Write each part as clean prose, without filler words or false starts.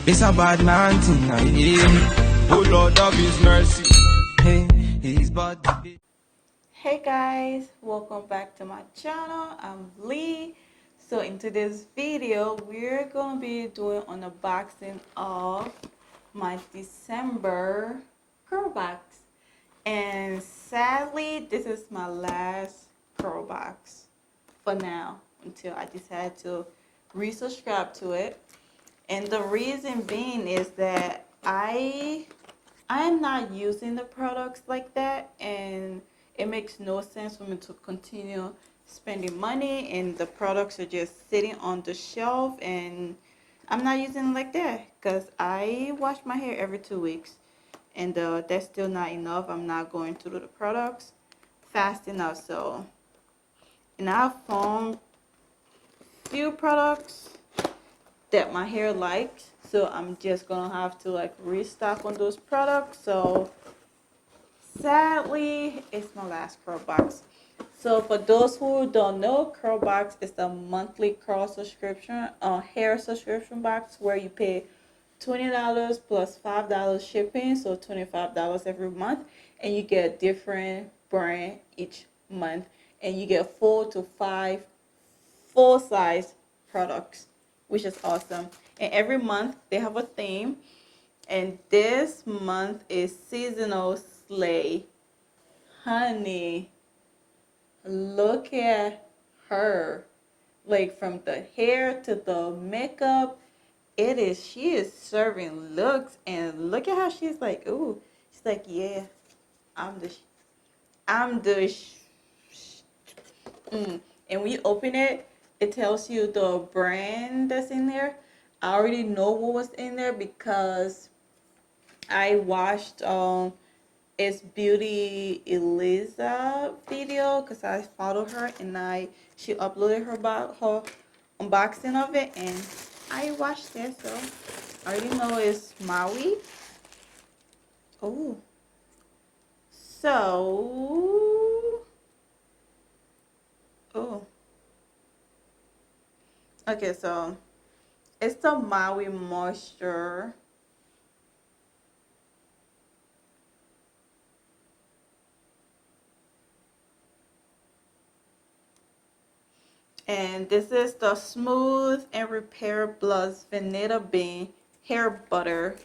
It's a bad man thing, I hear. Oh Lord of His mercy. Hey, He's bad. Hey guys, welcome back to my channel. I'm Lee. So in today's video, we're gonna be doing an unboxing of my December CurlBox. And sadly, this is my last CurlBox for now until I decide to resubscribe to it. And the reason being is that I'm not using the products like that, and it makes no sense for me to continue spending money and the products are just sitting on the shelf, and I'm not using it like that because I wash my hair every 2 weeks, and that's still not enough. I'm not going through the products fast enough. So, and I found few products that my hair likes, so I'm just gonna have to like restock on those products. So sadly, it's my last CurlBox. So for those who don't know, CurlBox is a monthly curl subscription, hair subscription box where you pay $20 plus $5 shipping, so $25 every month, and you get a different brand each month, and you get 4 to 5 full size products, which is awesome. And every month they have a theme, and this month is seasonal sleigh. Honey, look at her. Like from the hair to the makeup, she is serving looks, and look at how she's like, ooh, she's like, yeah, I'm the, I'm the, and when you open it, it tells you the brand that's in there. I already know what was in there because I watched it's Beauty Eliza video because I follow her, and she uploaded her unboxing of it, and I watched it, so I already know it's Maui. Oh, so oh, okay, so it's the Maui Moisture. And this is the Smooth and Repair Plus Vanilla Bean Hair Butter.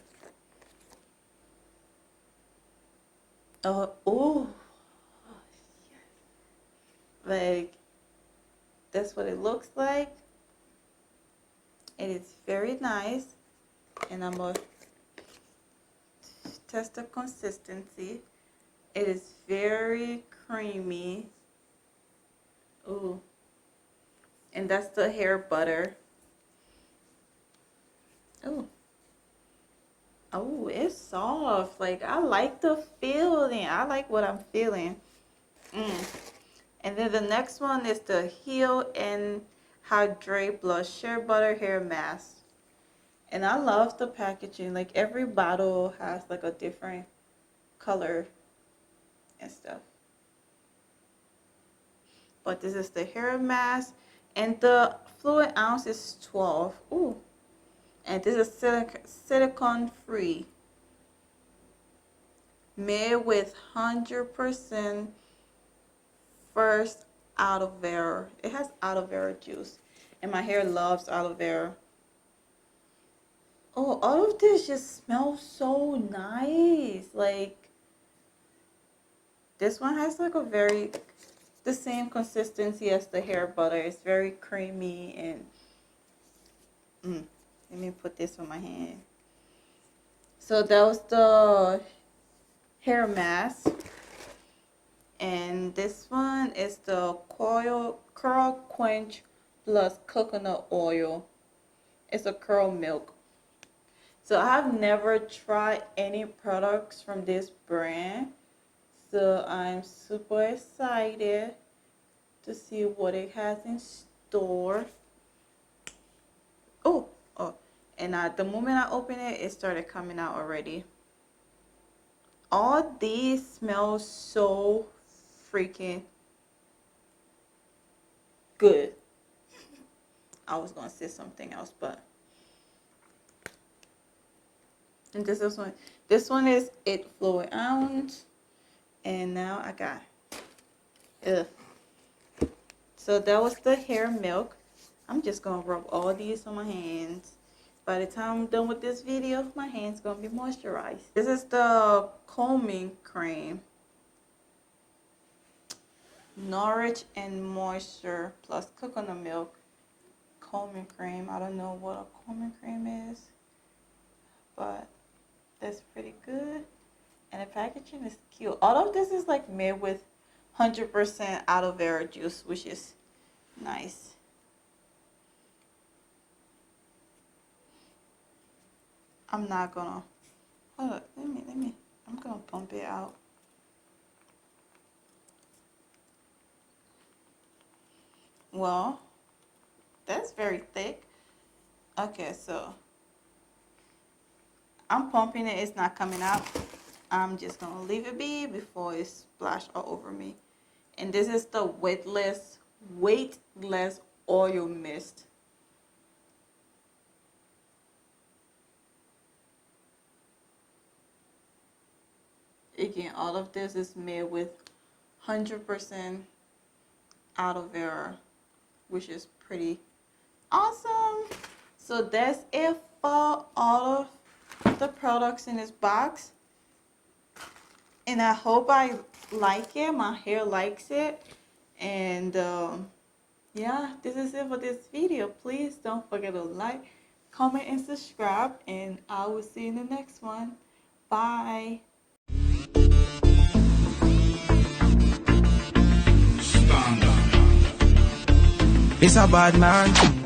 Oh, like that's what it looks like. It is very nice, and I'm gonna test the consistency. It is very creamy. Ooh, and that's the hair butter. Oh, oh, it's soft. Like I like the feeling. I like what I'm feeling. And then the next one is the Heal and Hydrate Blush Shea Butter Hair Mask. And I love the packaging. Like every bottle has like a different color and stuff. But this is the hair mask, and the fluid ounce is 12. Ooh. And this is silicone free. Made with 100% first aloe vera. It has aloe vera juice, and my hair loves aloe vera. Oh, all of this just smells so nice. Like this one has like the same consistency as the hair butter. It's very creamy, and let me put this on my hand. So that was the hair mask, and this one is the curl quench plus coconut oil. It's a curl milk. So I've never tried any products from this brand, so I'm super excited to see what it has in store. Oh, and the moment I open it, it started coming out already. All these smell so freaking good. I was gonna say something else, but And this one is 8 fluid ounce. And now I got, so that was the hair milk. I'm just gonna rub all these on my hands. By the time I'm done with this video, my hands gonna be moisturized. This is the combing cream. Nourish and Moisture plus coconut milk combing cream. I don't know what a combing cream is, but that's pretty good. And the packaging is cute. All of this is like made with 100% aloe vera juice, which is nice. I'm not gonna, hold up, I'm gonna pump it out. Well, that's very thick. Okay, so I'm pumping it, it's not coming out. I'm just gonna leave it be before it splashes all over me. And this is the Weightless oil mist. Again, all of this is made with 100% aloe vera, which is pretty awesome. So that's it for all of the products in this box. And I hope I like it. My hair likes it. And yeah, this is it for this video. Please don't forget to like, comment, and subscribe. And I will see you in the next one. Bye. It's a bad man.